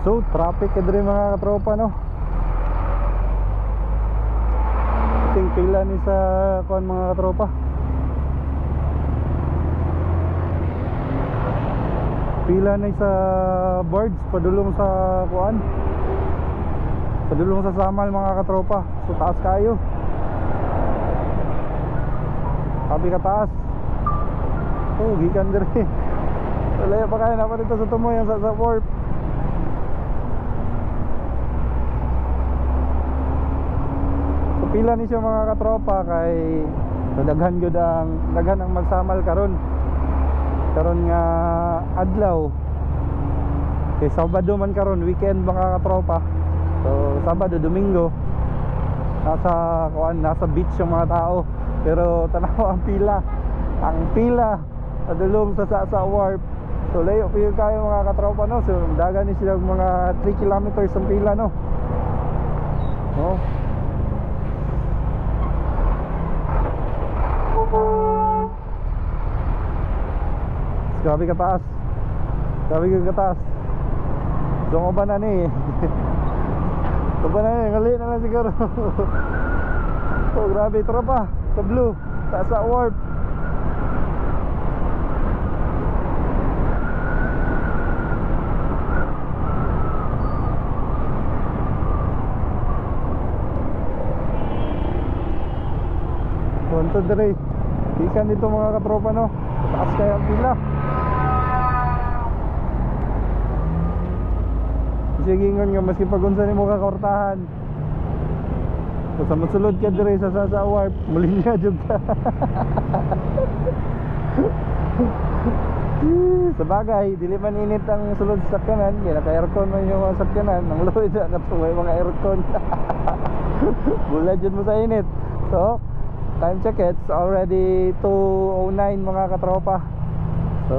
So traffic ka diri mga katropa no. Ting pila ni sa kuan mga katropa. Pila ni sa boards padulong sa kuan. Padulong sa Samal mga katropa. So taas kayo. Sabi ka taas. Oh, gikan diri. Wala pa kaya na pa dito sa tumoy sa warp. Pila ni siya mga katropa kay daghan gyud ang magsamal karon nga adlaw kay Sabado man karon weekend mga katropa. So Sabado Domingo nasa beach yung mga tao pero tanaw ang pila adulong sa warp. So layo kayo mga katropa no. So dagan ni sila mga 3 kilometers ang pila no. No. Grabe ka taas. Grabe ka taas. Doon ko ba na ni? Ito ba na ni? Ngali na lang siguro. Oh grabe. Tropa sa blue. Sa warp. Punto dire. Ikan dito mga katropa no. Taas kaya ang pila. Sige nga maski pagunsa ni mo kakortahan. So sa masulod ka dire sa warp, mulinya jud ka. Sa bagay, dili man init ang sulod sa sakyanan, kaya naka-aircon man yung mga sakyanan, nang load na katuway mga aircon. Bula jud mo sa init. So, time check it's already 2:09 mga katropa. So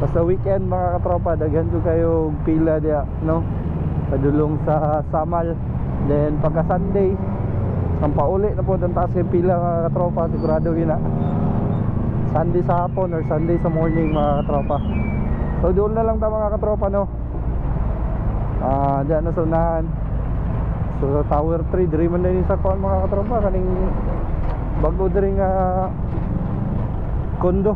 basta weekend mga katropa, daghan ko kayo pila dia no. Padulong sa Samal. Then pagka Sunday, ang pauli na po ang taas yung pila mga katropa, sigurado yun na. Sunday sa hapon or Sunday sa morning mga katropa. So doon na lang ta mga katropa no. Diyan na sa unahan. So Tower 3 diri man din sa kuan mga katropa kaning bago diri nga kondo